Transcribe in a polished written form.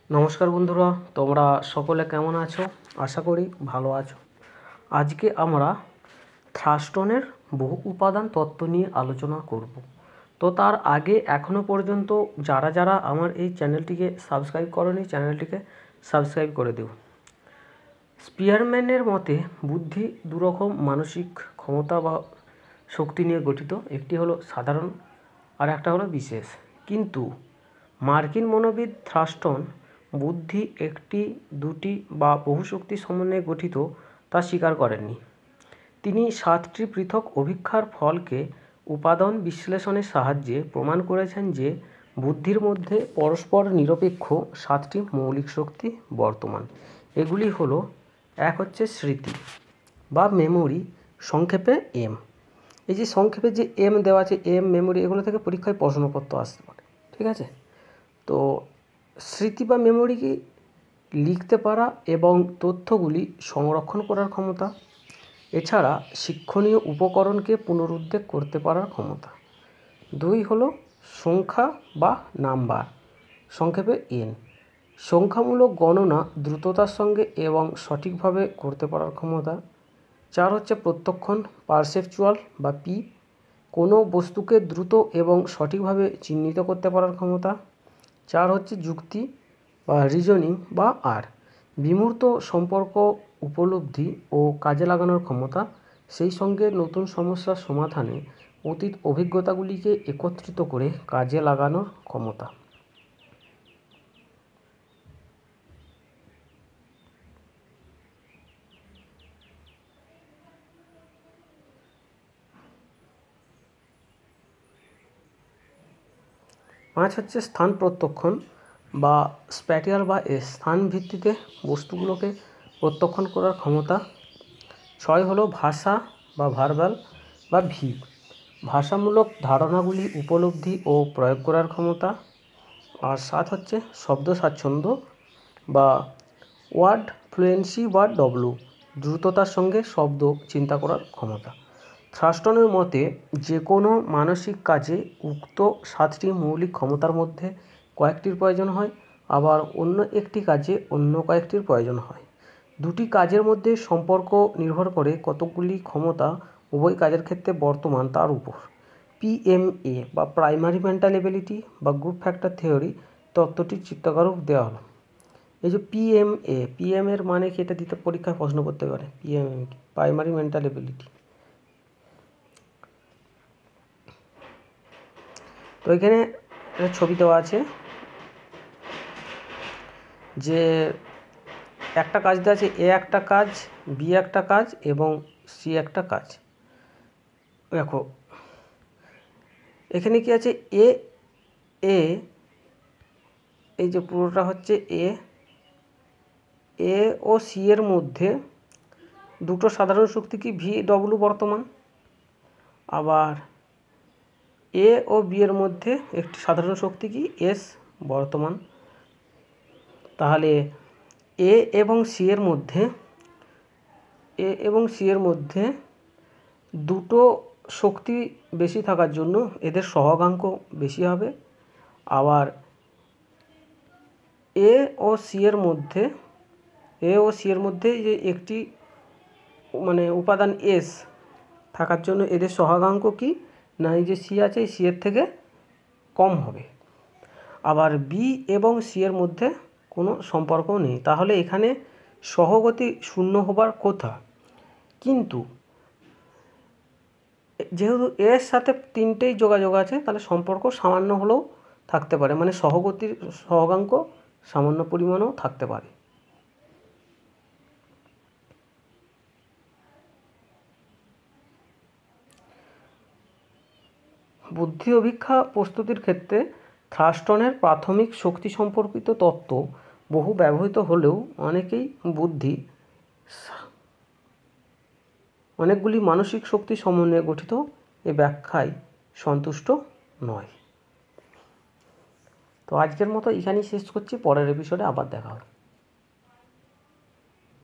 নমস্কার বন্ধুরা, তোমরা সকলে কেমন আছো? আশা করি ভালো আছো। আজকে আমরা থ্রাস্টনের বহু উপাদান তত্ত্ব নিয়ে আলোচনা করব। তো তার আগে এখনও পর্যন্ত যারা আমার এই চ্যানেলটিকে সাবস্ক্রাইব করোনি, চ্যানেলটিকে সাবস্ক্রাইব করে দিও। স্পিয়ারম্যানের মতে বুদ্ধি দুরকম মানসিক ক্ষমতা বা শক্তি নিয়ে গঠিত। একটি হলো সাধারণ আর একটা হলো বিশেষ। কিন্তু মার্কিন মনোবিদ থ্রাস্টন বুদ্ধি একটি, দুটি বা বহু শক্তি সমন্বয়ে গঠিত তা স্বীকার করেননি। তিনি 7টি পৃথক অভিক্ষার ফলকে উপাদান বিশ্লেষণের সাহায্যে প্রমাণ করেছেন যে বুদ্ধির মধ্যে পরস্পর নিরপেক্ষ 7টি মৌলিক শক্তি বর্তমান। এগুলি হলো, এক হচ্ছে স্মৃতি বা মেমোরি, সংক্ষেপে এম। এই যে সংক্ষেপে যে এম দেওয়া আছে, এম, মেমোরি, এগুলো থেকে পরীক্ষায় প্রশ্নপত্র আসতে পারে, ঠিক আছে? তো স্মৃতি বা মেমোরিকে লিখতে পারা এবং তথ্যগুলি সংরক্ষণ করার ক্ষমতা, এছাড়া শিক্ষণীয় উপকরণকে পুনরুদ্ধার করতে পারার ক্ষমতা। 2 হলো সংখ্যা বা নাম্বার, সংক্ষেপে এন, সংখ্যামূলক গণনা দ্রুততার সঙ্গে এবং সঠিকভাবে করতে পারার ক্ষমতা। 4 হচ্ছে প্রত্যক্ষণ, পারসেপচুয়াল বা পি, কোনো বস্তুকে দ্রুত এবং সঠিকভাবে চিহ্নিত করতে পারার ক্ষমতা। 4 হচ্ছে যুক্তি বা রিজনিং বা আর, বিমূর্ত সম্পর্ক উপলব্ধি ও কাজে লাগানোর ক্ষমতা, সেই সঙ্গে নতুন সমস্যার সমাধানে অতীত অভিজ্ঞতাগুলিকে একত্রিত করে কাজে লাগানোর ক্ষমতা। পাঁচ হচ্ছে স্থান প্রত্যক্ষণ বা স্প্যাটিয়াল বা স্থান ভিত্তিতে বস্তুগুলোকে প্রত্যক্ষণ করার ক্ষমতা। 6 হলো ভাষা বা ভার্বাল বা ভি, ভাষামূলক ধারণাগুলি উপলব্ধি ও প্রয়োগ করার ক্ষমতা। আর 7 হচ্ছে শব্দ স্বাচ্ছন্দ্য বা ওয়ার্ড ফ্লুয়েন্সি বা ডব্লু, দ্রুততার সঙ্গে শব্দ চিন্তা করার ক্ষমতা। থ্রাস্টনের মতে যে কোনো মানসিক কাজে উক্ত 7টি মৌলিক ক্ষমতার মধ্যে কয়েকটির প্রয়োজন হয়, আবার অন্য একটি কাজে অন্য কয়েকটির প্রয়োজন হয়। দুটি কাজের মধ্যে সম্পর্ক নির্ভর করে কতকগুলি ক্ষমতা উভয় কাজের ক্ষেত্রে বর্তমান তার উপর। পিএমএ বা প্রাইমারি মেন্টাল এবিলিটি বা গ্রুপ ফ্যাক্টর থিওরি তত্ত্বটির চিত্রকারক দেওয়া হলো। এই যে পিএমের মানে কি, এটা দিতে পরীক্ষায় প্রশ্ন করতে পারে। পিএমএ কি? Primary mental ability. তো এখানে ছবি দেওয়া আছে যে একটা কাজ দেওয়া আছে, এ একটা কাজ, বি একটা কাজ এবং সি একটা কাজ। দেখো এখানে কি আছে, এ এ এই যে পুরোটা হচ্ছে এ ও সি এর মধ্যে দুটো সাধারণ শক্তি কি ভি ডব্লু বর্তমান, আবার এ ও বি এর মধ্যে একটি সাধারণ শক্তি কি এস বর্তমান। তাহলে এ এবং সি এর মধ্যে দুটো শক্তি বেশি থাকার জন্য এদের সহগাঙ্ক বেশি হবে। আবার এ ও সি এর মধ্যে যে একটি মানে উপাদান এস থাকার জন্য এদের সহগাঙ্ক কি না, এই যে সি আছে এই সি এর থেকে কম হবে। আবার বি এবং সি এর মধ্যে কোনো সম্পর্ক নেই, তাহলে এখানে সহগতি শূন্য হবার কথা। কিন্তু যেহেতু এর সাথে 3টেই যোগাযোগ আছে, তাহলে সম্পর্ক সামান্য হলেও থাকতে পারে, মানে সহগতির সহগাঙ্ক সামান্য পরিমাণেও থাকতে পারে। বুদ্ধি অভিক্ষা প্রস্তুতির ক্ষেত্রে থ্রাস্টনের প্রাথমিক শক্তি সম্পর্কিত তত্ত্ব বহু ব্যবহৃত হলেও অনেকগুলি মানসিক শক্তি সমন্বয়ে গঠিত এ ব্যাখ্যায় সন্তুষ্ট নয়। তো আজকের মতো এখানেই শেষ করছি, পরের এপিসোডে আবার দেখা হবে।